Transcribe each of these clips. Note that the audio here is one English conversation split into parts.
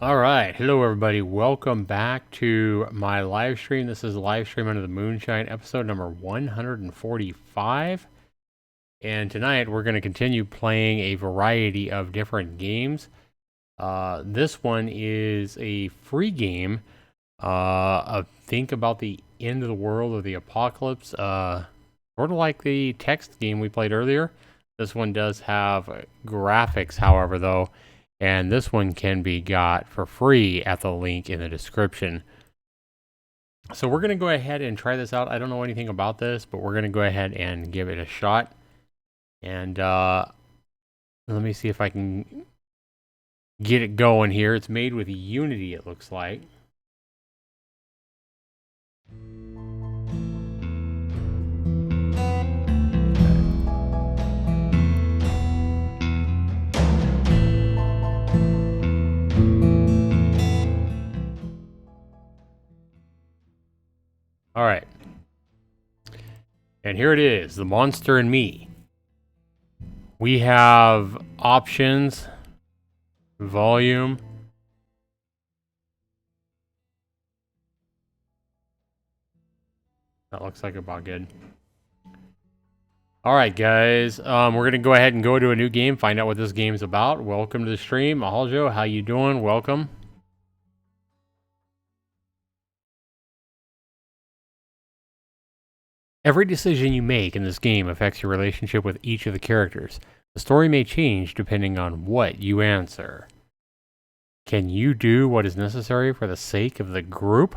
All right, hello everybody. Welcome back to my live stream. This is live stream under the Moonshine, episode number 145. And tonight we're going to continue playing a variety of different games. This one is a free game. Think about the end of the world or the apocalypse. Sort of like the text game we played earlier. This one does have graphics, however, though. And this one can be got for free at the link in the description. So we're going to go ahead and try this out. I don't know anything about this, but we're going to go ahead and give it a shot. And let me see if I can get it going here. It's made with Unity, it looks like. All right. And here it is, The Monster and Me. We have options, volume. That looks like about good. All right, guys. We're going to go ahead and go to a new game, find out what this game's about. Welcome to the stream. Ahaljo, how you doing? Welcome. Every decision you make in this game affects your relationship with each of the characters. The story may change depending on what you answer. Can you do what is necessary for the sake of the group?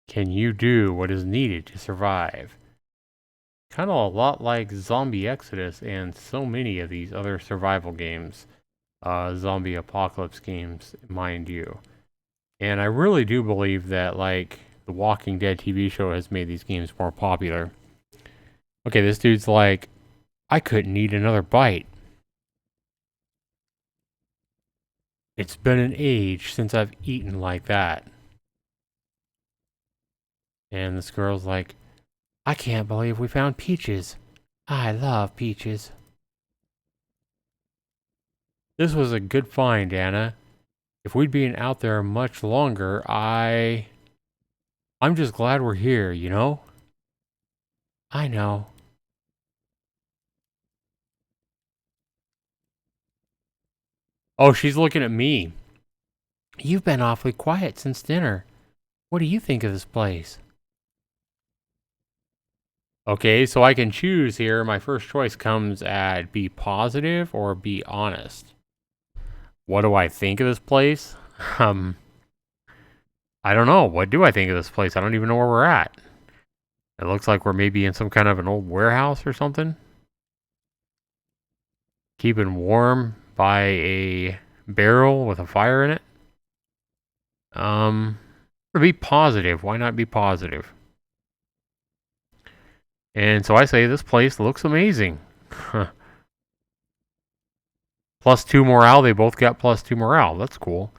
Can you do what is needed to survive? Kind of a lot like Zombie Exodus and so many of these other survival games. Zombie apocalypse games, mind you. And I really do believe that, like, the Walking Dead TV show has made these games more popular. Okay, this dude's like, I couldn't eat another bite. It's been an age since I've eaten like that. And this girl's like, I can't believe we found peaches. I love peaches. This was a good find, Anna. If we'd been out there much longer, I'm just glad we're here, you know? I know. Oh, she's looking at me. You've been awfully quiet since dinner. What do you think of this place? Okay, so I can choose here. My first choice comes at be positive or be honest. What do I think of this place? I don't know. What do I think of this place? I don't even know where we're at. It looks like we're maybe in some kind of an old warehouse or something. Keeping warm by a barrel with a fire in it. Be positive. Why not be positive? And so I say this place looks amazing. +2 morale. They both got +2 morale. That's cool.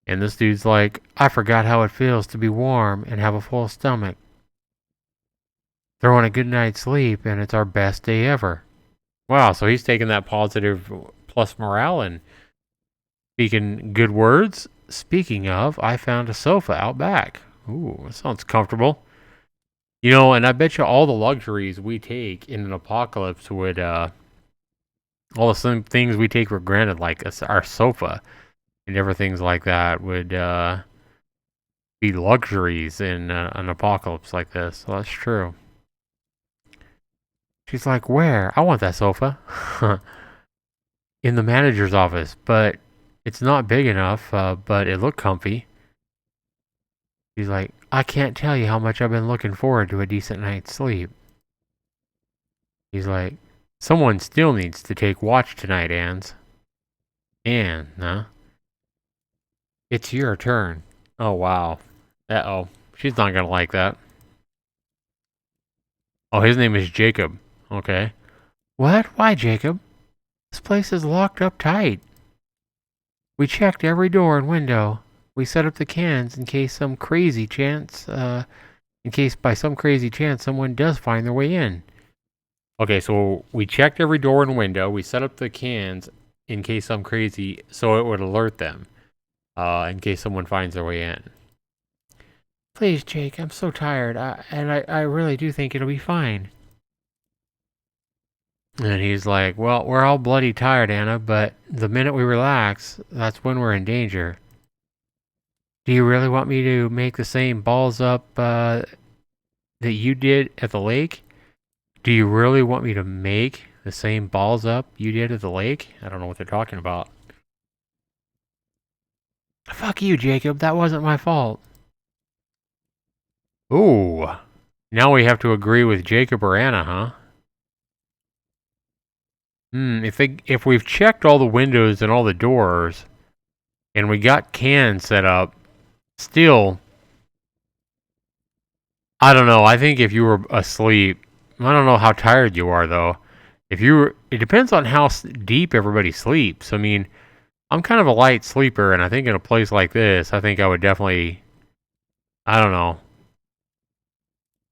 And this dude's like, I forgot how it feels to be warm and have a full stomach. Throwing a good night's sleep, and it's our best day ever. Wow, so he's taking that positive plus morale and speaking good words. Speaking of, I found a sofa out back. Ooh, that sounds comfortable. You know, and I bet you all the luxuries we take in an apocalypse would, all the same things we take for granted, like our sofa and everything like that, would be luxuries in an apocalypse like this. So that's true. She's like, where? I want that sofa. In the manager's office, but it's not big enough, but it looked comfy. She's like, I can't tell you how much I've been looking forward to a decent night's sleep. He's like, someone still needs to take watch tonight, Anne. Anne, huh? It's your turn. Oh, wow. Uh-oh. She's not gonna like that. Oh, his name is Jacob. Okay. What? Why, Jacob? This place is locked up tight. We checked every door and window. We set up the cans in case by some crazy chance someone does find their way in. Okay, so we checked every door and window. We set up the cans in case I'm crazy, so it would alert them in case someone finds their way in. Please, Jake, I'm so tired, I really do think it'll be fine. And he's like, well, we're all bloody tired, Anna, but the minute we relax, that's when we're in danger. Do you really want me to make the same balls up that you did at the lake? Do you really want me to make the same balls up you did at the lake? I don't know what they're talking about. Fuck you, Jacob. That wasn't my fault. Ooh. Now we have to agree with Jacob or Anna, huh? If we've checked all the windows and all the doors, and we got cans set up, still, I don't know. I think if you were asleep, I don't know how tired you are though. If you were, it depends on how deep everybody sleeps. I mean, I'm kind of a light sleeper, and I think in a place like this, I think I would definitely, I don't know.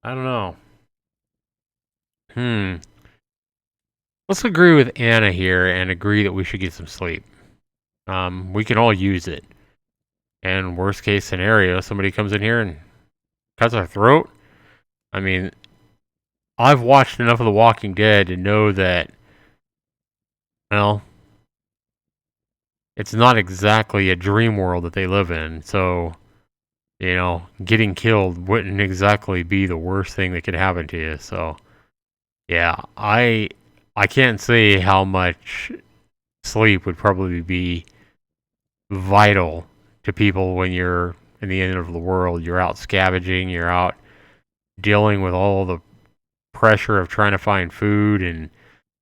I don't know. Let's agree with Anna here and agree that we should get some sleep. We can all use it. And worst case scenario, somebody comes in here and cuts our throat. I mean, I've watched enough of The Walking Dead to know that, well, it's not exactly a dream world that they live in. So, you know, getting killed wouldn't exactly be the worst thing that could happen to you. So, yeah, I can't say how much sleep would probably be vital to people when you're in the end of the world. You're out scavenging, you're out dealing with all the pressure of trying to find food and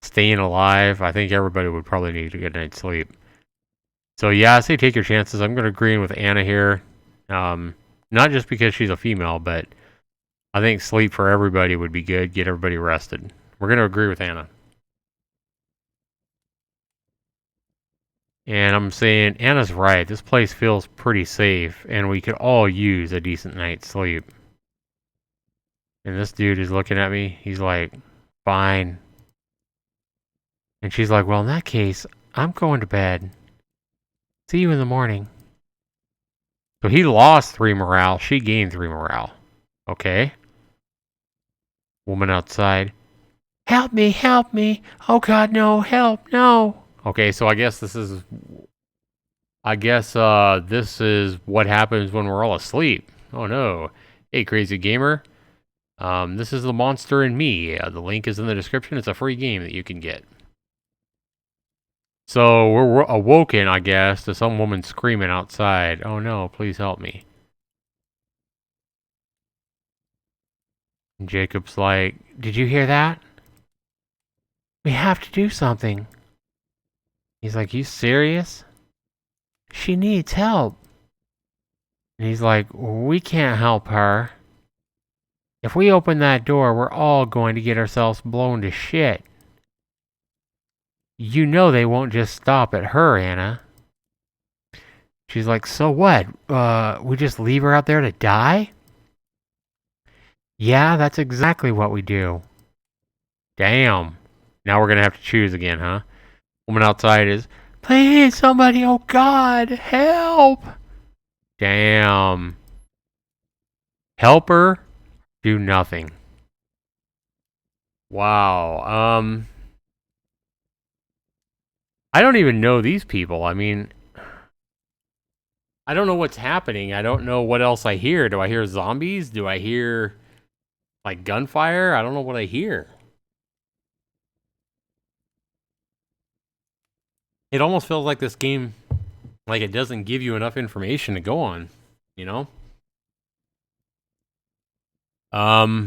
staying alive. I think everybody would probably need a good night's sleep. So yeah, I say take your chances. I'm going to agree with Anna here. Not just because she's a female, but I think sleep for everybody would be good. Get everybody rested. We're going to agree with Anna. And I'm saying Anna's right. This place feels pretty safe, and we could all use a decent night's sleep. And this dude is looking at me. He's like, fine. And she's like, well, in that case, I'm going to bed. See you in the morning. So he lost 3 morale. She gained 3 morale. Okay. Woman outside. Help me, help me. Oh God, no, help, no. Okay, so I guess this is what happens when we're all asleep. Oh no. Hey, crazy gamer. This is The Monster and Me. The link is in the description. It's a free game that you can get. So we're awoken, I guess, to some woman screaming outside. Oh no, please help me. And Jacob's like, did you hear that? We have to do something. He's like, you serious? She needs help. And he's like, we can't help her. If we open that door, we're all going to get ourselves blown to shit. You know they won't just stop at her, Anna. She's like, so what? We just leave her out there to die? Yeah, that's exactly what we do. Damn. Now we're gonna have to choose again, huh? Woman outside is, please, somebody, oh God, help! Damn. Help her? Do nothing. Wow. I don't even know these people. I mean, I don't know what's happening. I don't know what else I hear. Do I hear zombies? Do I hear, like, gunfire? I don't know what I hear. It almost feels like this game, like, it doesn't give you enough information to go on, you know? I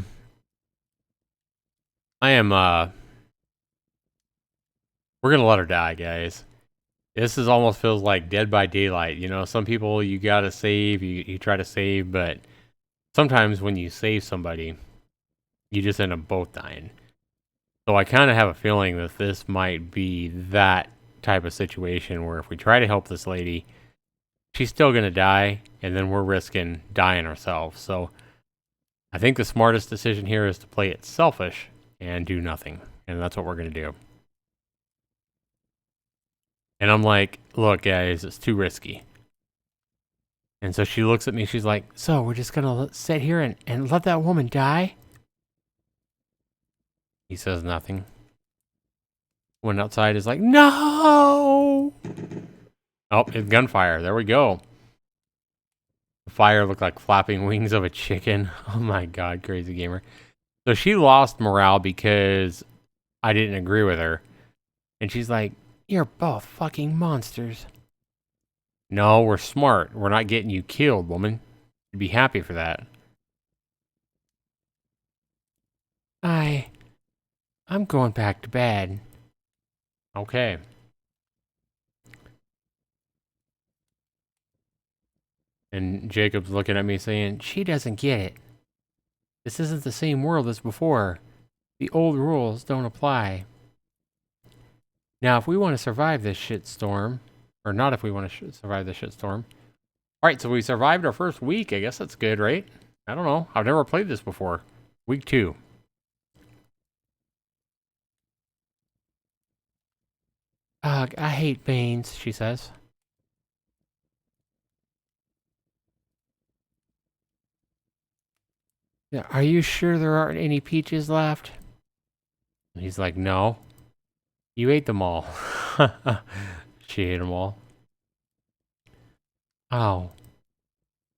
am, we're gonna let her die, guys. This is almost feels like Dead by Daylight, you know? Some people you gotta save, you try to save, but sometimes when you save somebody, you just end up both dying. So I kind of have a feeling that this might be that type of situation where if we try to help this lady, she's still gonna die, and then we're risking dying ourselves. So I think the smartest decision here is to play it selfish and do nothing. And that's what we're gonna do. And I'm like, look, guys, it's too risky. And so she looks at me. She's like, so we're just going to sit here and let that woman die? He says nothing. One outside is like, no! Oh, it's gunfire. There we go. The fire looked like flapping wings of a chicken. Oh my god, crazy gamer. So she lost morale because I didn't agree with her. And she's like, you're both fucking monsters. No, we're smart. We're not getting you killed, woman. You'd be happy for that. I'm going back to bed. Okay. And Jacob's looking at me saying, she doesn't get it. This isn't the same world as before. The old rules don't apply. Now, if we want to survive this shitstorm, or not if we want to survive this shitstorm. Alright, so we survived our first week. I guess that's good, right? I don't know. I've never played this before. Week 2. Ugh, I hate beans, she says. Yeah, are you sure there aren't any peaches left? And he's like, no. You ate them all. She ate them all. Oh.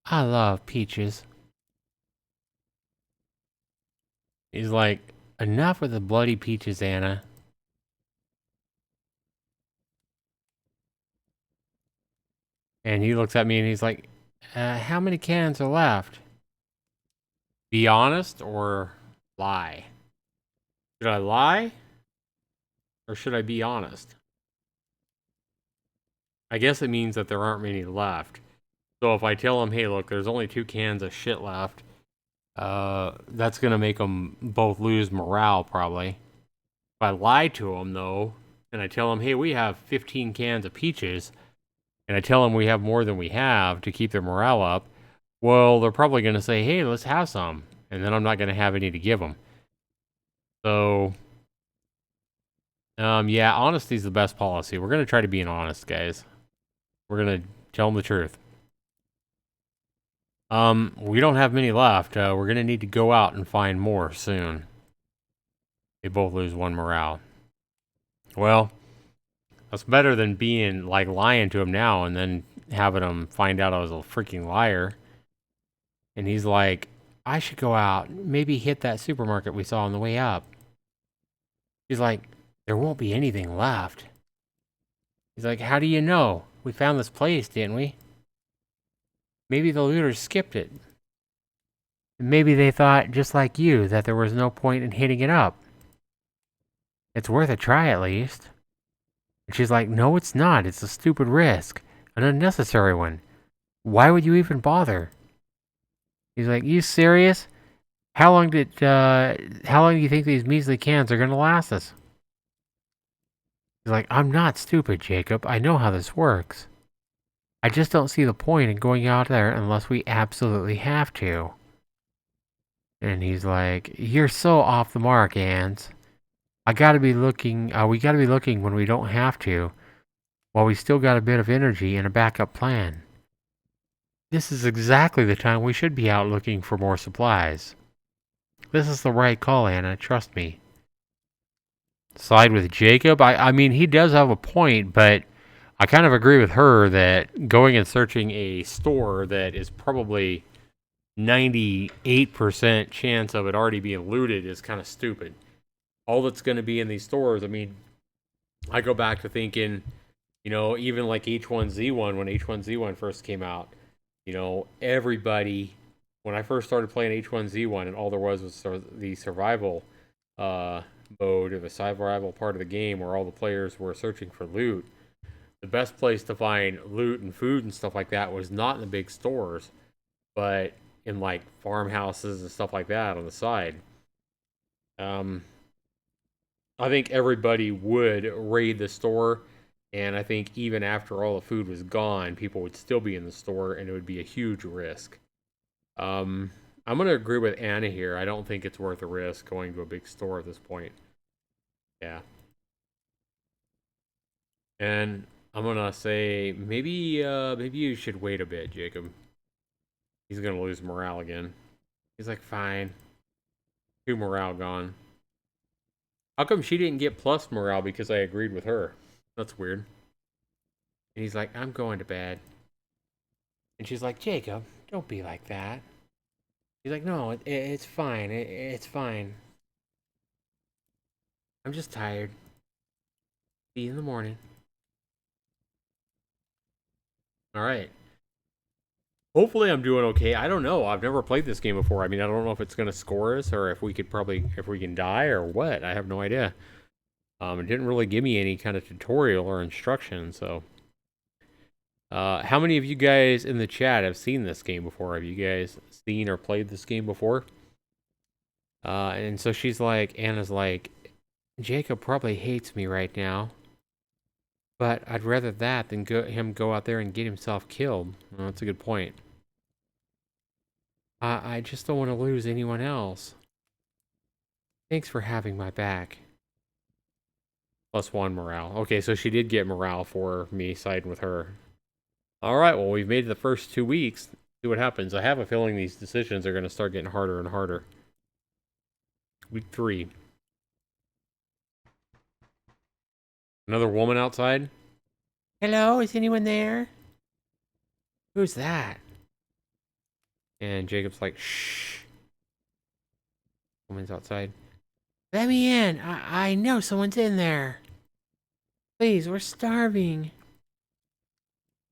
I love peaches. He's like, enough with the bloody peaches, Anna. And he looks at me and he's like, how many cans are left? Be honest or lie? Should I lie? Or should I be honest? I guess it means that there aren't many left. So if I tell him, hey, look, there's only 2 cans of shit left, that's going to make them both lose morale, probably. If I lie to them, though, and I tell them, hey, we have 15 cans of peaches, and I tell them we have more than we have to keep their morale up, well, they're probably going to say, hey, let's have some. And then I'm not going to have any to give them. So, yeah, honesty's the best policy. We're going to try to be honest, guys. We're going to tell them the truth. We don't have many left. We're going to need to go out and find more soon. They both lose 1 morale. Well, that's better than being, like, lying to him now and then having him find out I was a freaking liar. And he's like, I should go out, maybe hit that supermarket we saw on the way up. He's like, there won't be anything left. He's like, how do you know? We found this place, didn't we? Maybe the looters skipped it. Maybe they thought, just like you, that there was no point in hitting it up. It's worth a try at least. And she's like, no, it's not. It's a stupid risk. An unnecessary one. Why would you even bother? He's like, you serious? How long do you think these measly cans are gonna last us? He's like, I'm not stupid, Jacob. I know how this works. I just don't see the point in going out there unless we absolutely have to. And he's like, you're so off the mark, Ans. We gotta be looking when we don't have to, while we still got a bit of energy and a backup plan. This is exactly the time we should be out looking for more supplies. This is the right call, Anna, trust me. Side with Jacob? I mean, he does have a point, but I kind of agree with her that going and searching a store that is probably 98% chance of it already being looted is kind of stupid. All that's going to be in these stores, I mean, I go back to thinking, you know, even like H1Z1, when H1Z1 first came out, you know, everybody, when I first started playing H1Z1 and all there was the survival mode, or the survival part of the game where all the players were searching for loot, the best place to find loot and food and stuff like that was not in the big stores, but in like farmhouses and stuff like that on the side. I think everybody would raid the store, and I think even after all the food was gone, people would still be in the store, and it would be a huge risk. I'm going to agree with Anna here. I don't think it's worth a risk going to a big store at this point. Yeah. And I'm gonna say maybe you should wait a bit, Jacob. He's gonna lose morale again. He's like, fine. 2 morale gone. How come she didn't get plus morale because I agreed with her? That's weird. And he's like, I'm going to bed. And she's like, Jacob, don't be like that. He's like, no, it's fine. It's fine. I'm just tired. See you in the morning. All right. Hopefully I'm doing okay. I don't know. I've never played this game before. I mean, I don't know if it's going to score us or if we can die or what. I have no idea. It didn't really give me any kind of tutorial or instruction, so. How many of you guys in the chat have seen this game before? Have you guys seen or played this game before? And so she's like, Anna's like, Jacob probably hates me right now. But I'd rather that than him go out there and get himself killed. Well, that's a good point. I just don't want to lose anyone else. Thanks for having my back. +1 morale. Okay, so she did get morale for me siding with her. Alright, well, we've made the first 2 weeks. See what happens. I have a feeling these decisions are going to start getting harder and harder. Week 3. Another woman outside? Hello, is anyone there? Who's that? And Jacob's like, shh. Woman's outside. Let me in. I know someone's in there. Please, we're starving.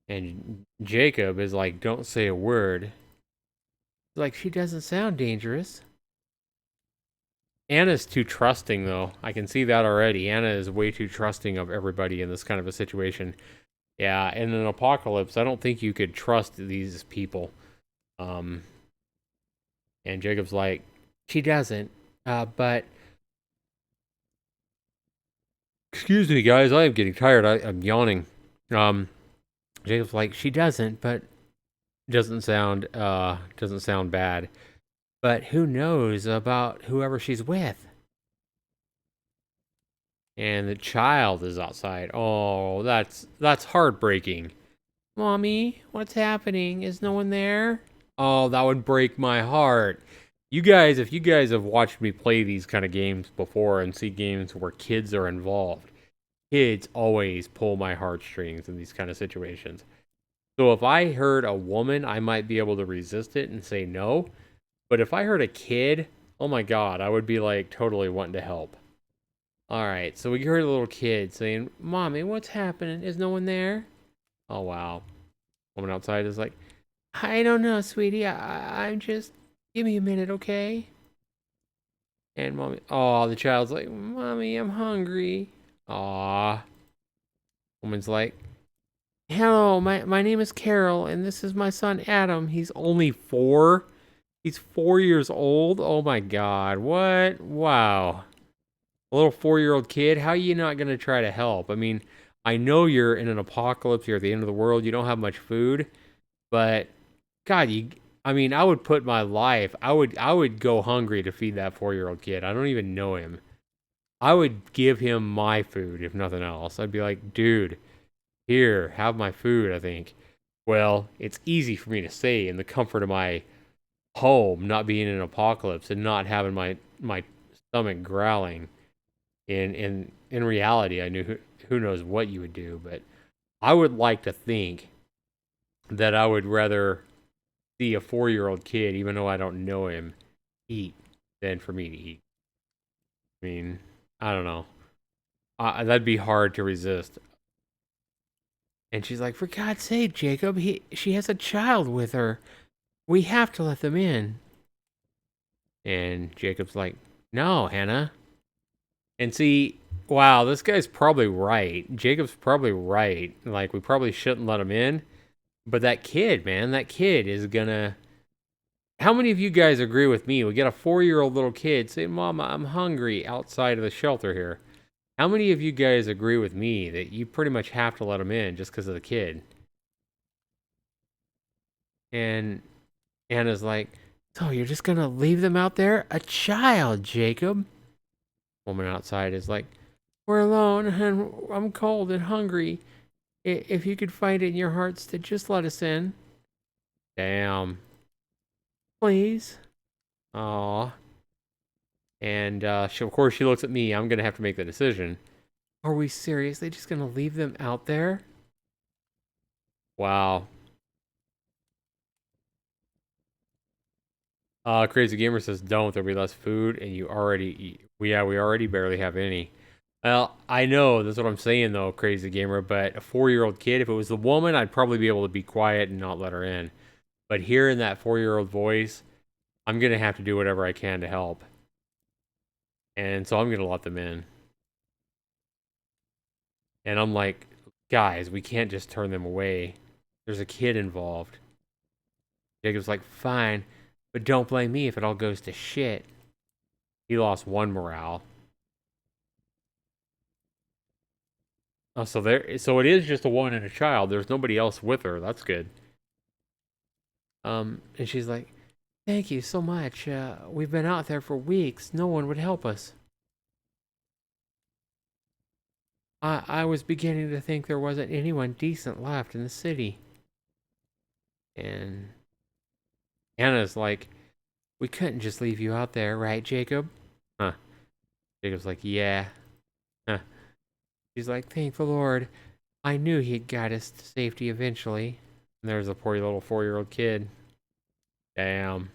And Jacob is like, don't say a word. Like, she doesn't sound dangerous. Anna's too trusting, though. I can see that already. Anna is way too trusting of everybody in this kind of a situation. Yeah, in an apocalypse, I don't think you could trust these people. And Jacob's like, she doesn't, but... Excuse me, guys, I am getting tired. I'm yawning. Jacob's like, she doesn't, but... doesn't sound bad. But who knows about whoever she's with? And the child is outside. Oh, that's heartbreaking. Mommy, what's happening? Is no one there? Oh, that would break my heart. You guys, if you guys have watched me play these kind of games before and see games where kids are involved, kids always pull my heartstrings in these kind of situations. So if I heard a woman, I might be able to resist it and say no. But if I heard a kid, oh my God, I would be like totally wanting to help. All right, so we heard a little kid saying, Mommy, what's happening? Is no one there? Oh, wow. Woman outside is like, I don't know, sweetie. I'm just, give me a minute, okay? And Mommy, oh, the child's like, Mommy, I'm hungry. Aw. Woman's like, hello, my name is Carol, and this is my son, Adam. He's only 4. He's 4 years old. Oh, my God. What? Wow. A little 4-year-old kid. How are you not going to try to help? I mean, I know you're in an apocalypse. You're at the end of the world. You don't have much food. But, God, I mean, I would put my life. I would go hungry to feed that 4-year-old kid. I don't even know him. I would give him my food, if nothing else. I'd be like, dude, here, have my food, I think. Well, it's easy for me to say in the comfort of my home, not being in an apocalypse and not having my stomach growling. In reality, I knew who knows what you would do, but I would like to think that I would rather see a 4-year-old kid, even though I don't know him, eat than for me to eat. I mean, I don't know. That'd be hard to resist. And she's like, for God's sake, Jacob, she has a child with her. We have to let them in. And Jacob's like, no, Hannah. And see, wow, this guy's probably right. Jacob's probably right. Like, we probably shouldn't let him in. But that kid, man, that kid is gonna... How many of you guys agree with me? We get a 4-year-old little kid saying, Mama, I'm hungry outside of the shelter here. How many of you guys agree with me that you pretty much have to let him in just because of the kid? And Anna's like, so you're just gonna leave them out there? A child, Jacob. Woman outside is like, we're alone and I'm cold and hungry. If you could find it in your hearts to just let us in. Damn. Please. Aw. And of course she looks at me. I'm gonna have to make the decision. Are we seriously just gonna leave them out there? Wow. Crazy Gamer says don't. There'll be less food, and you already eat. We already barely have any. Well, I know that's what I'm saying though, Crazy Gamer. But a 4-year-old kid, if it was the woman, I'd probably be able to be quiet and not let her in. But hearing that 4-year-old voice, I'm gonna have to do whatever I can to help. And so I'm gonna let them in. And I'm like, guys, we can't just turn them away. There's a kid involved. Jacob's like, fine, but don't blame me if it all goes to shit. He lost 1 morale. Oh, so it is just a woman and a child. There's nobody else with her. That's good. And she's like, thank you so much. We've been out there for weeks. No one would help us. I was beginning to think there wasn't anyone decent left in the city. And Anna's like, we couldn't just leave you out there, right, Jacob? Huh. Jacob's like, yeah. Huh. She's like, thank the Lord. I knew he'd guide us to safety eventually. And there's a poor little 4-year-old kid. Damn.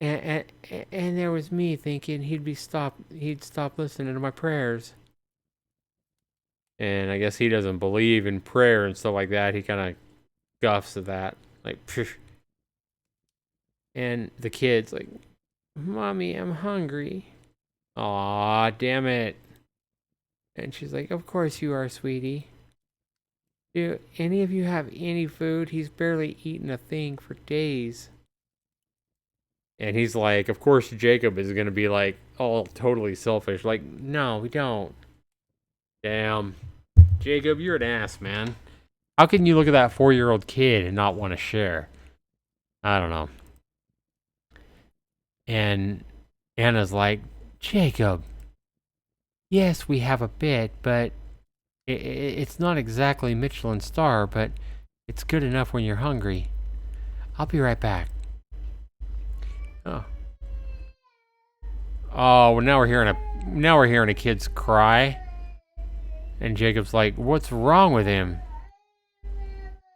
And there was me thinking he'd stop listening to my prayers. And I guess he doesn't believe in prayer and stuff like that. He kind of guffs at that. Like, psh. And the kid's like, Mommy, I'm hungry. Aw, damn it. And she's like, of course you are, sweetie. Do any of you have any food? He's barely eaten a thing for days. And he's like, of course Jacob is going to be like, all totally selfish. Like, no, we don't. Damn. Jacob, you're an ass, man. How can you look at that 4-year-old kid and not want to share? I don't know. And Anna's like, Jacob, yes, we have a bit, but it's not exactly Michelin star, but it's good enough when you're hungry. I'll be right back. Oh. Oh, well, now we're hearing a kid's cry. And Jacob's like, what's wrong with him?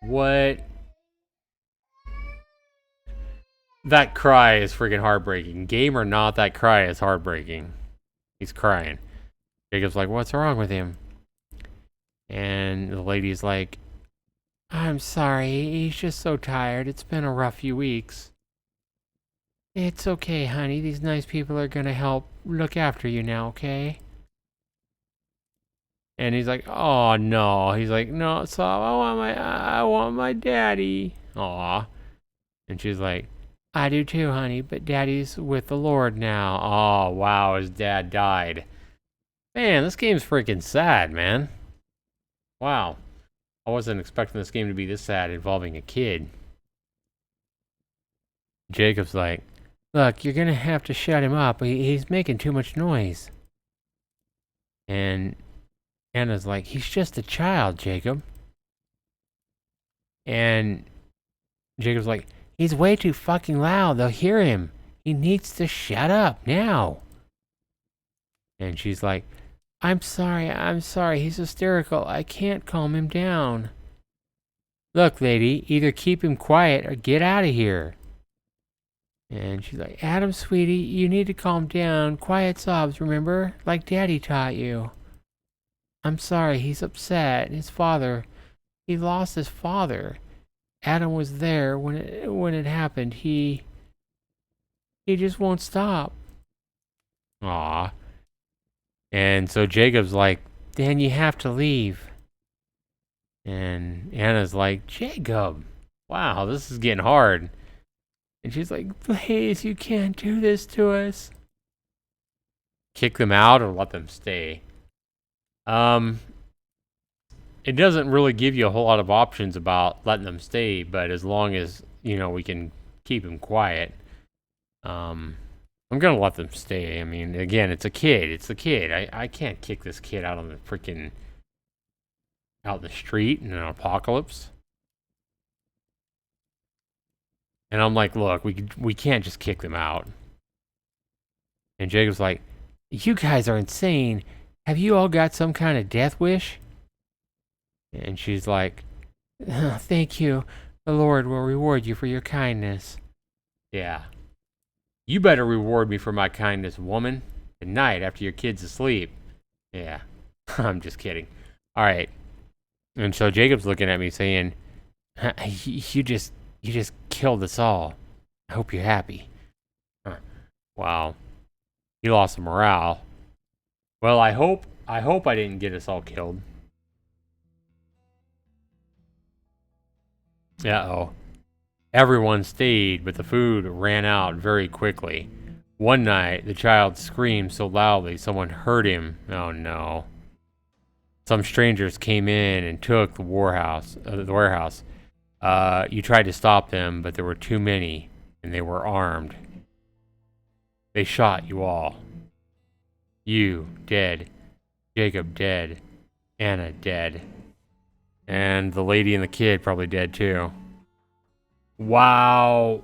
What? That cry is freaking heartbreaking. Game or not, that cry is heartbreaking. He's crying. Jacob's like, what's wrong with him? And the lady's like, I'm sorry, he's just so tired. It's been a rough few weeks. It's okay, honey. These nice people are gonna help look after you now, okay? And he's like, oh no. He's like, no, so I want my daddy. Aw. And she's like, I do too, honey, but daddy's with the Lord now. Oh, wow, his dad died. Man, this game's freaking sad, man. Wow. I wasn't expecting this game to be this sad involving a kid. Jacob's like, look, you're gonna have to shut him up. He's making too much noise. And Anna's like, he's just a child, Jacob. And Jacob's like, he's way too fucking loud. They'll hear him. He needs to shut up now. And she's like, I'm sorry. He's hysterical. I can't calm him down. Look, lady, either keep him quiet or get out of here. And she's like, Adam, sweetie, you need to calm down. Quiet sobs, remember? Like Daddy taught you. I'm sorry, he's upset. His father, he lost his father. Adam was there when it happened. He just won't stop. Aw. And so Jacob's like, Dan, you have to leave. And Anna's like, Jacob, wow, this is getting hard. And she's like, please, you can't do this to us. Kick them out or let them stay? It doesn't really give you a whole lot of options about letting them stay, but as long as, we can keep them quiet, I'm gonna let them stay. I mean, again, it's a kid. It's the kid. I can't kick this kid out on the freaking out in the street in an apocalypse. And I'm like, look, we can't just kick them out. And Jacob's like, you guys are insane. Have you all got some kind of death wish? And she's like, oh, thank you. The Lord will reward you for your kindness. Yeah. You better reward me for my kindness, woman. Tonight, after your kid's asleep. Yeah. I'm just kidding. All right. And so Jacob's looking at me saying, you just killed us all. I hope you're happy. Huh. Wow. He lost some morale. Well, I hope I didn't get us all killed. Uh-oh. Everyone stayed, but the food ran out very quickly. One night, the child screamed so loudly someone heard him. Oh no. Some strangers came in and took the warehouse. You tried to stop them, but there were too many, and they were armed. They shot you all. You, dead. Jacob, dead. Anna, dead. And the lady and the kid probably dead, too. Wow.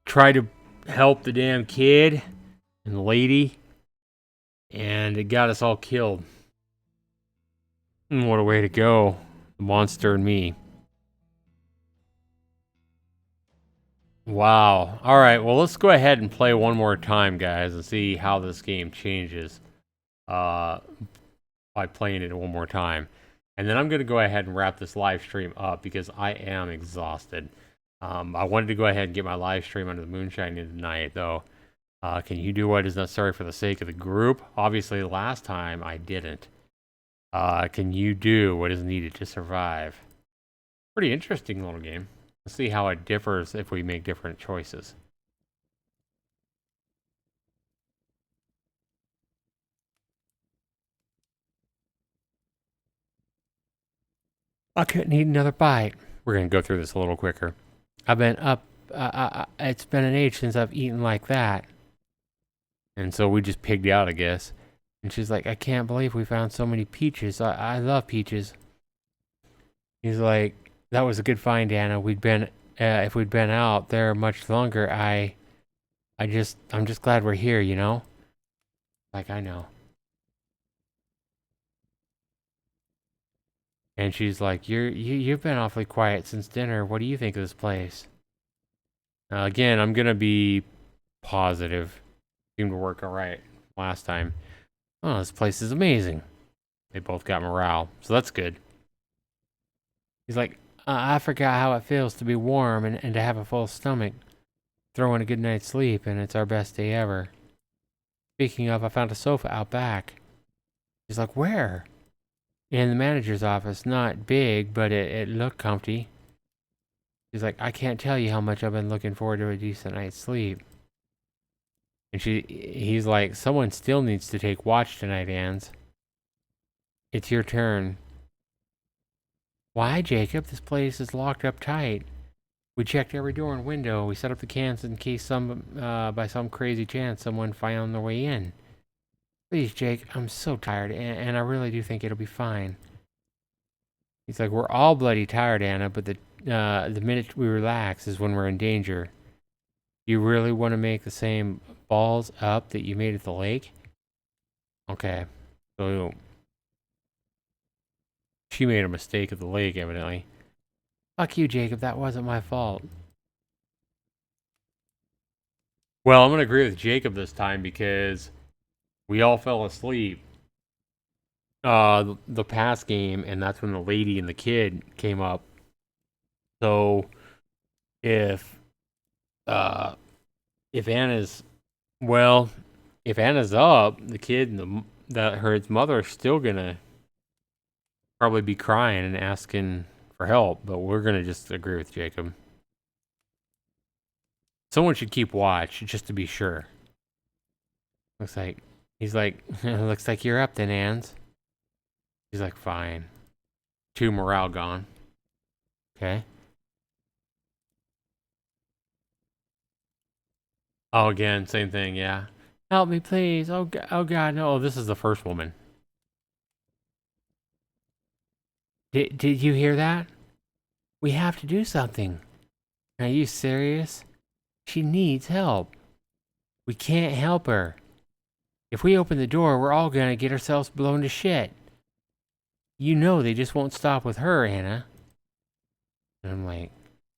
Tried to help the damn kid and the lady, and it got us all killed. What a way to go. The monster and me. Wow. Alright, well, let's go ahead and play one more time, guys, and see how this game changes by playing it one more time. And then I'm going to go ahead and wrap this live stream up because I am exhausted. I wanted to go ahead and get my live stream under the Moonshine in tonight, though. Can you do what is necessary for the sake of the group? Obviously, last time I didn't. Can you do what is needed to survive? Pretty interesting little game. Let's see how it differs if we make different choices. I couldn't eat another bite. We're going to go through this a little quicker. I've been up. It's been an age since I've eaten like that. And so we just pigged out, I guess. And she's like, I can't believe we found so many peaches. I love peaches. He's like, that was a good find, Anna. If we'd been out there much longer, I'm just glad we're here, you know? Like, I know. And she's like, you've been awfully quiet since dinner. What do you think of this place? Again, I'm gonna be positive. Seemed to work all right last time. Oh, this place is amazing. They both got morale, so that's good. He's like, I forgot how it feels to be warm and to have a full stomach. Throw in a good night's sleep, and it's our best day ever. Speaking of, I found a sofa out back. He's like, where? In the manager's office. Not big, but it looked comfy. He's like, I can't tell you how much I've been looking forward to a decent night's sleep. And he's like, someone still needs to take watch tonight, Ans. It's your turn. Why, Jacob? This place is locked up tight. We checked every door and window. We set up the cans in case by some crazy chance someone found their way in. Please, Jake, I'm so tired, and I really do think it'll be fine. He's like, we're all bloody tired, Anna, but the minute we relax is when we're in danger. You really want to make the same balls up that you made at the lake? Okay. So she made a mistake at the lake, evidently. Fuck you, Jacob. That wasn't my fault. Well, I'm going to agree with Jacob this time because we all fell asleep the past game, and that's when the lady and the kid came up. So if Anna's up, the kid and her mother are still gonna probably be crying and asking for help, but we're gonna just agree with Jacob. Someone should keep watch just to be sure. He's like, looks like you're up then, Ans. He's like, fine. 2 morale gone. Okay. Oh, again, same thing, yeah. Help me, please. Oh God, no. Oh, this is the first woman. Did you hear that? We have to do something. Are you serious? She needs help. We can't help her. If we open the door, we're all gonna get ourselves blown to shit. You know they just won't stop with her, Anna. And I'm like,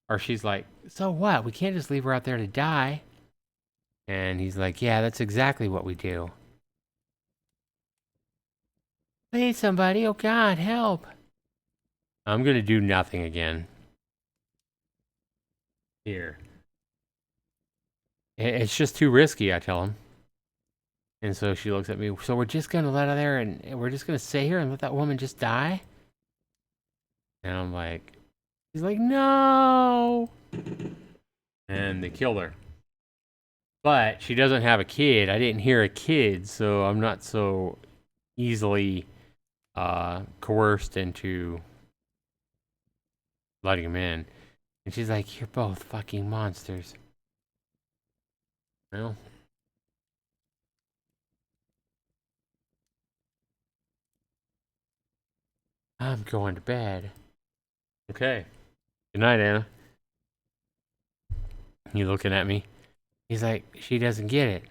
or she's like, so what? We can't just leave her out there to die. And he's like, yeah, that's exactly what we do. Please, somebody. Oh, God, help. I'm going to do nothing again. Here. It's just too risky, I tell him. And so she looks at me. So we're just going to let her there and we're just going to stay here and let that woman just die? And I'm like, he's like, no. And they killed her. But she doesn't have a kid. I didn't hear a kid, so I'm not so easily coerced into letting him in. And she's like, you're both fucking monsters. Well, I'm going to bed. Okay. Good night, Anna. You looking at me? He's like, she doesn't get it.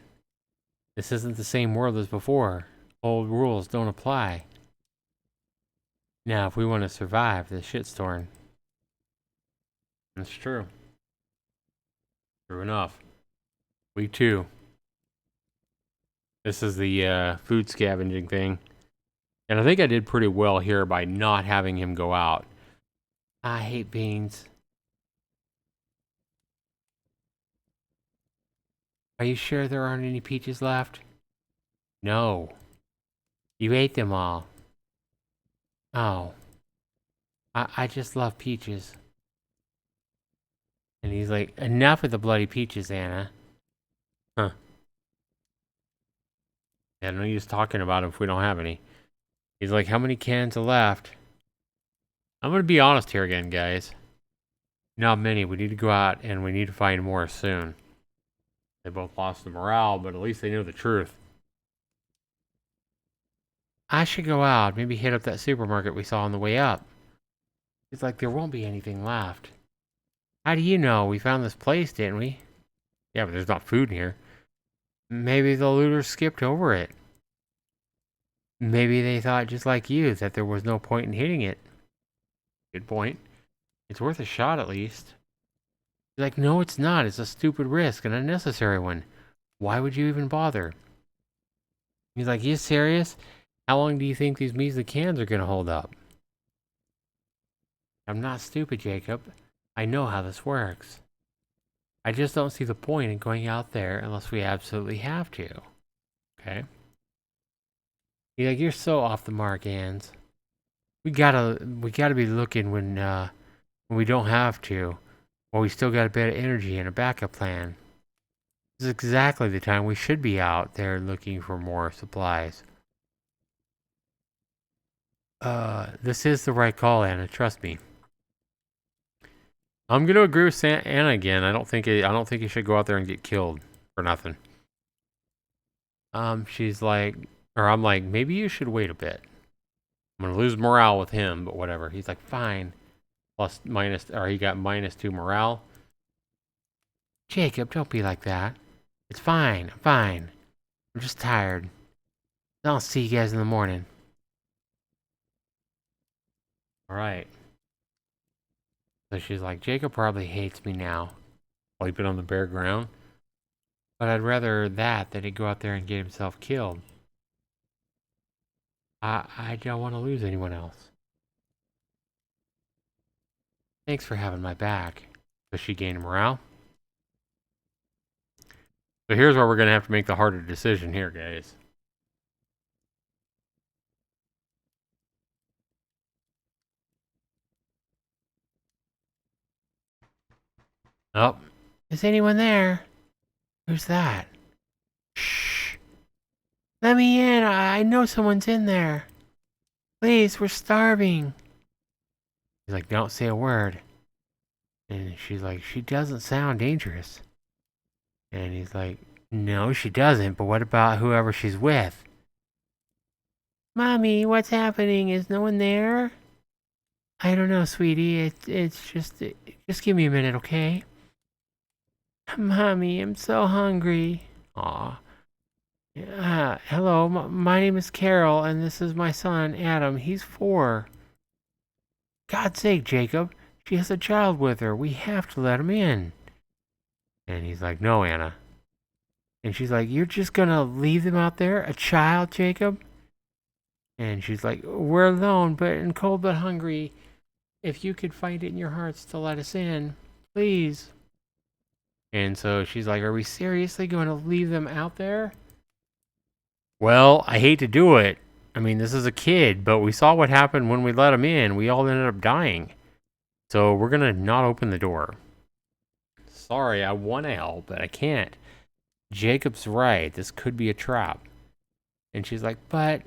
This isn't the same world as before. Old rules don't apply. Now, if we want to survive this shitstorm. That's true. True enough. Week 2. This is the food scavenging thing. And I think I did pretty well here by not having him go out. I hate beans. Are you sure there aren't any peaches left? No. You ate them all. Oh. I just love peaches. And he's like, enough with the bloody peaches, Anna. Huh. Yeah, no use talking about them if we don't have any. He's like, how many cans are left? I'm going to be honest here again, guys. Not many. We need to go out and we need to find more soon. They both lost the morale, but at least they knew the truth. I should go out. Maybe hit up that supermarket we saw on the way up. He's like, there won't be anything left. How do you know? We found this place, didn't we? Yeah, but there's not food in here. Maybe the looters skipped over it. Maybe they thought just like you that there was no point in hitting it. Good point. It's worth a shot at least. He's like, no, it's not. It's a stupid risk, an unnecessary one. Why would you even bother? He's like, you serious? How long do you think these measly cans are going to hold up? I'm not stupid, Jacob. I know how this works. I just don't see the point in going out there unless we absolutely have to. Okay? He's like, you're so off the mark, Ans. We gotta be looking when we don't have to. Well, we still got a bit of energy and a backup plan. This is exactly the time we should be out there looking for more supplies. This is the right call, Anna. Trust me. I'm gonna agree with Anna again. I don't think you should go out there and get killed for nothing. She's like, or I'm like, maybe you should wait a bit. I'm gonna lose morale with him, but whatever. He's like, fine. Plus minus, or he got -2 morale. Jacob, don't be like that. It's fine. I'm fine. I'm just tired. I'll see you guys in the morning. All right. So she's like, Jacob probably hates me now. Sleeping on the bare ground. But I'd rather that than he'd go out there and get himself killed. I don't want to lose anyone else. Thanks for having my back. Does she gain morale? So here's where we're going to have to make the harder decision here, guys. Oh, is anyone there? Who's that? Shh. Let me in. I know someone's in there. Please, we're starving. He's like, don't say a word. And she's like, she doesn't sound dangerous. And he's like, no, she doesn't. But what about whoever she's with? Mommy, what's happening? Is no one there? I don't know, sweetie. It's just give me a minute, okay? Mommy, I'm so hungry. Aw. Hello, my name is Carol, and this is my son, Adam. He's 4. God's sake, Jacob. She has a child with her. We have to let him in. And he's like, no, Anna. And she's like, you're just gonna leave them out there? A child, Jacob? And she's like, we're alone, but and cold but hungry. If you could find it in your hearts to let us in, please. And so she's like, are we seriously going to leave them out there? Well, I hate to do it. I mean, this is a kid, but we saw what happened when we let him in. We all ended up dying. So we're going to not open the door. Sorry, I want to help, but I can't. Jacob's right. This could be a trap. And she's like, but...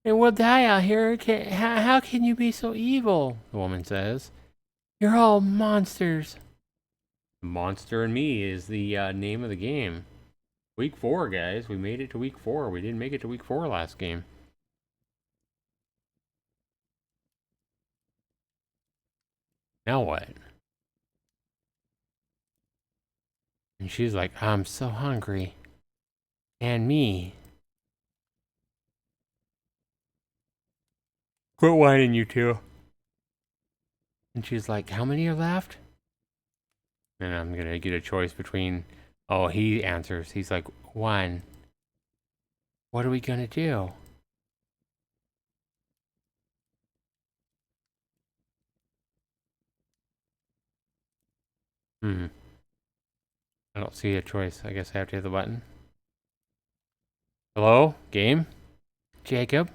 and we'll die out here. How can you be so evil? The woman says. You're all monsters. Monster and Me is the name of the game. Week 4, guys. We made it to week 4. We didn't make it to week 4 last game. Now what? And she's like, I'm so hungry. And me. Quit whining, you two. And she's like, how many are left? And I'm going to get a choice between... oh, he answers. He's like, 1. What are we going to do? I don't see a choice. I guess I have to hit the button. Hello? Game? Jacob?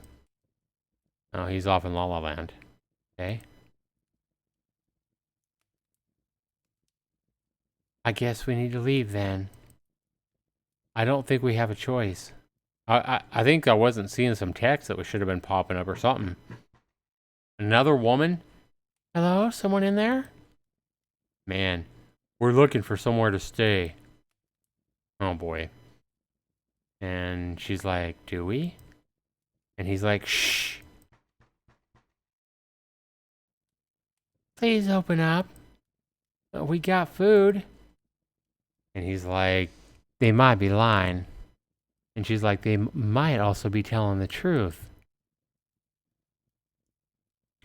Oh, he's off in La La Land. Okay. I guess we need to leave then. I don't think we have a choice. I think I wasn't seeing some text that should have been popping up or something. Another woman? Hello? Someone in there? Man, we're looking for somewhere to stay. Oh boy. And she's like, do we? And he's like, shh. Please open up. We got food. And he's like, they might be lying. And she's like, they might also be telling the truth.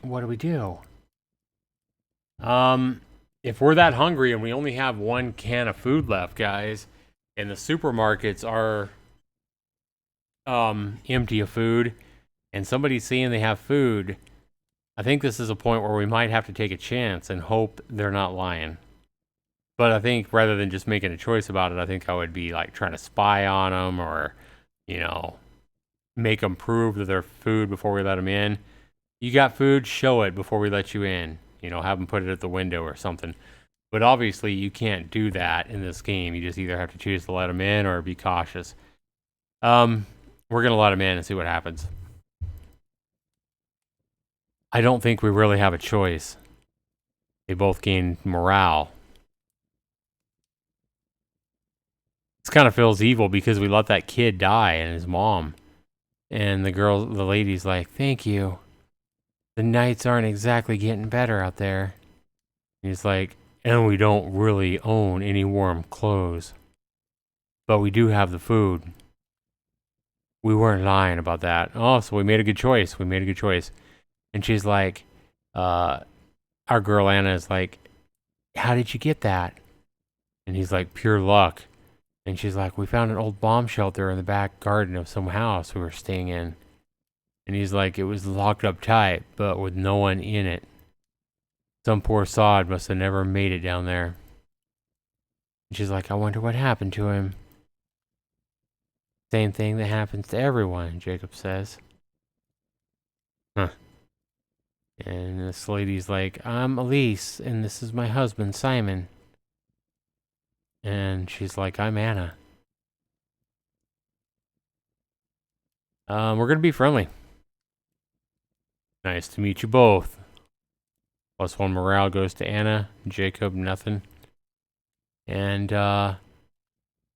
What do we do? If we're that hungry and we only have 1 can of food left, guys, and the supermarkets are empty of food, and somebody's saying they have food, I think this is a point where we might have to take a chance and hope they're not lying. But I think rather than just making a choice about it, I think I would be like trying to spy on them or, you know, make them prove that they're food before we let them in. You got food? Show it before we let you in. You know, have them put it at the window or something. But obviously, you can't do that in this game. You just either have to choose to let them in or be cautious. We're going to let them in and see what happens. I don't think we really have a choice. They both gain morale. This kind of feels evil because we let that kid die and his mom. And the lady's like, thank you. The nights aren't exactly getting better out there. And he's like, and we don't really own any warm clothes. But we do have the food. We weren't lying about that. Oh, so we made a good choice. We made a good choice. And she's like, our girl Anna is like, how did you get that? And he's like, pure luck. And she's like, we found an old bomb shelter in the back garden of some house we were staying in. And he's like, it was locked up tight, but with no one in it. Some poor sod must have never made it down there. And she's like, I wonder what happened to him. Same thing that happens to everyone, Jacob says. Huh. And this lady's like, I'm Elise, and this is my husband, Simon. And she's like, I'm Anna. We're going to be friendly. Nice to meet you both. +1 morale goes to Anna. Jacob, nothing. And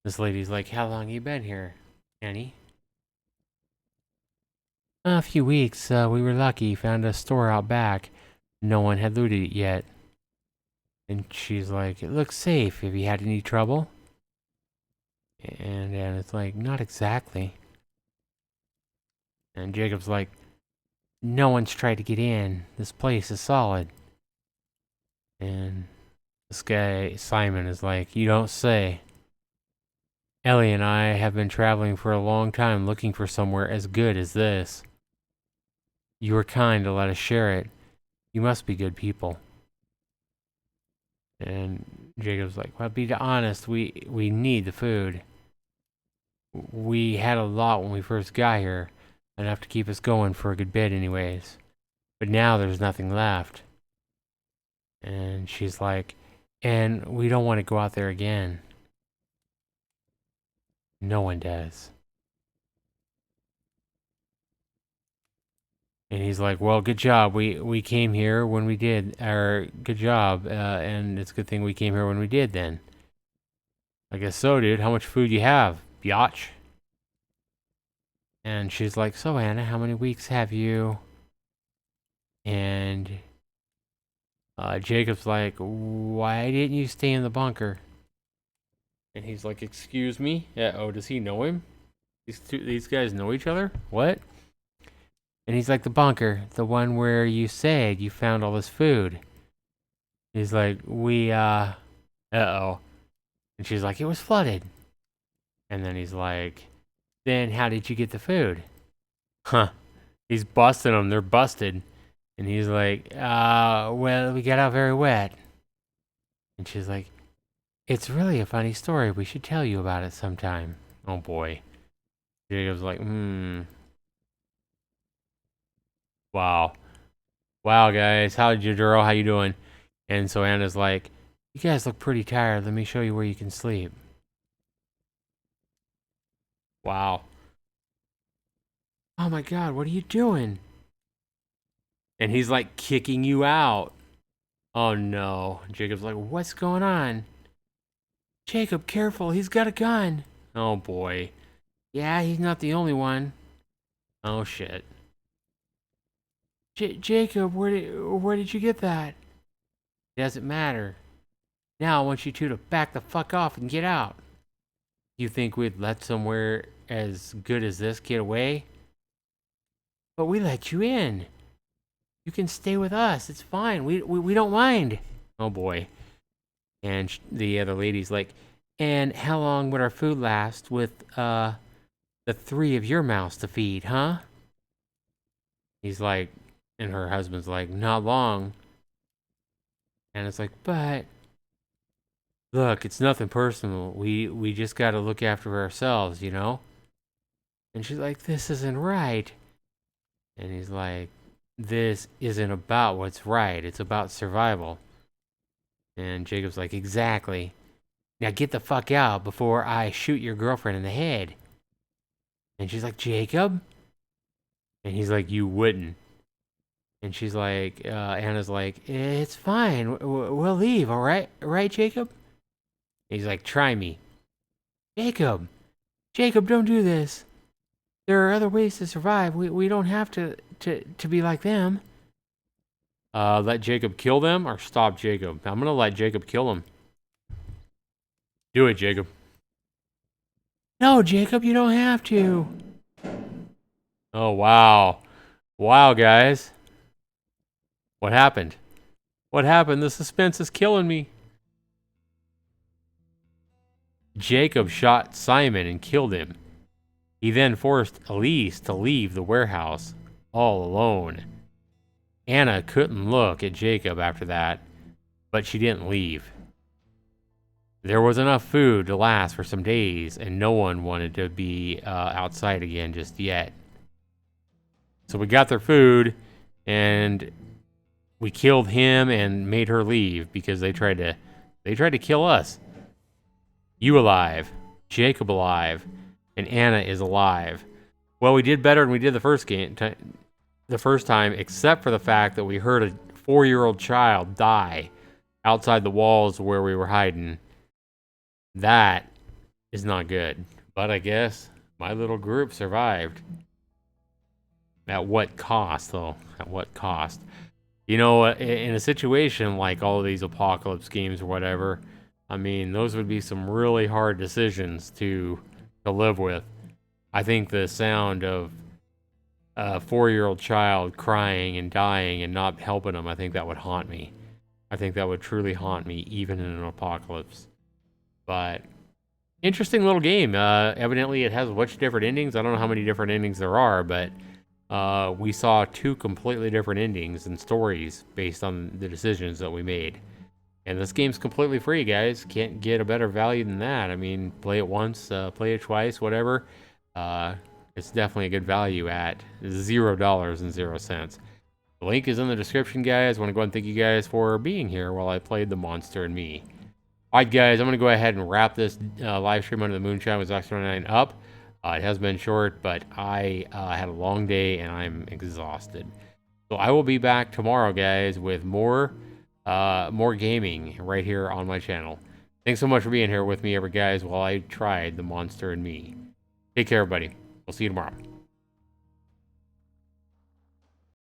this lady's like, how long you been here, Annie? A few weeks. We were lucky. Found a store out back. No one had looted it yet. And she's like, it looks safe. Have you had any trouble? And it's like, not exactly. And Jacob's like, no one's tried to get in. This place is solid. And this guy, Simon, is like, you don't say. Ellie and I have been traveling for a long time looking for somewhere as good as this. You were kind to let us share it. You must be good people. And Jacob's like, well, be honest, we need the food. We had a lot when we first got here, enough to keep us going for a good bit anyways. But now there's nothing left. And she's like, and we don't want to go out there again. No one does. And he's like, well, good job. We came here when we did. Or, good job. And it's a good thing we came here when we did then. I guess so, dude. How much food you have, biatch? And she's like, so, Anna, how many weeks have you? And Jacob's like, why didn't you stay in the bunker? And he's like, excuse me? Oh, does he know him? These guys know each other? What? And he's like, the bunker, the one where you said you found all this food. He's like, uh-oh. And she's like, it was flooded. And then he's like, then how did you get the food? Huh. He's busting them. They're busted. And he's like, well, we got out very wet. And she's like, it's really a funny story. We should tell you about it sometime. Oh, boy. Jacob's like, Wow. Wow, guys. How'd you, girl? How you doing? And so Anna's like, you guys look pretty tired. Let me show you where you can sleep. Wow. Oh my God, what are you doing? And he's like kicking you out. Oh no. Jacob's like, what's going on? Jacob, careful. He's got a gun. Oh boy. Yeah, he's not the only one. Oh shit. Jacob, where did you get that? It doesn't matter. Now I want you two to back the fuck off and get out. You think we'd let somewhere as good as this get away? But we let you in. You can stay with us. It's fine. We don't mind. Oh boy. And the other lady's like, and how long would our food last with the three of your mouths to feed, huh? He's like, and her husband's like, not long. And it's like, but look, it's nothing personal. We just got to look after ourselves, you know? And she's like, this isn't right. And he's like, this isn't about what's right. It's about survival. And Jacob's like, exactly. Now get the fuck out before I shoot your girlfriend in the head. And she's like, Jacob? And he's like, you wouldn't. And she's like, Anna's like, it's fine. We'll leave, all right? Right, Jacob? And he's like, try me. Jacob, don't do this. There are other ways to survive. We don't have to be like them. Let Jacob kill them or stop Jacob? I'm going to let Jacob kill him. Do it, Jacob. No, Jacob, you don't have to. Oh, wow. Wow, guys. What happened? What happened? The suspense is killing me. Jacob shot Simon and killed him. He then forced Elise to leave the warehouse all alone. Anna couldn't look at Jacob after that, but she didn't leave. There was enough food to last for some days, and no one wanted to be outside again just yet. So we got their food, and we killed him and made her leave because they tried to kill us. You alive, Jacob alive, and Anna is alive. Well, we did better than we did the first time, except for the fact that we heard a 4-year-old child die outside the walls where we were hiding. That is not good. But I guess my little group survived. At what cost, though? At what cost? You know, in a situation like all of these apocalypse games or whatever, I mean, those would be some really hard decisions to live with. I think the sound of a 4-year-old child crying and dying and not helping them, I think that would haunt me. I think that would truly haunt me, even in an apocalypse. But interesting little game. Evidently, it has a bunch of different endings. I don't know how many different endings there are, but we saw 2 completely different endings and stories based on the decisions that we made. And this game's completely free, guys. Can't get a better value than that. I mean, play it once, play it twice, whatever. It's definitely a good value at $0.00. The link is in the description, guys. I want to go ahead and thank you guys for being here while I played The Monster and Me. Alright, guys, I'm going to go ahead and wrap this live stream under the Moonshine with Zaxtor99 up. It has been short, but I had a long day and I'm exhausted. So I will be back tomorrow, guys, with more gaming right here on my channel. Thanks so much for being here with me, guys, while I tried The Monster and Me. Take care, everybody. We'll see you tomorrow.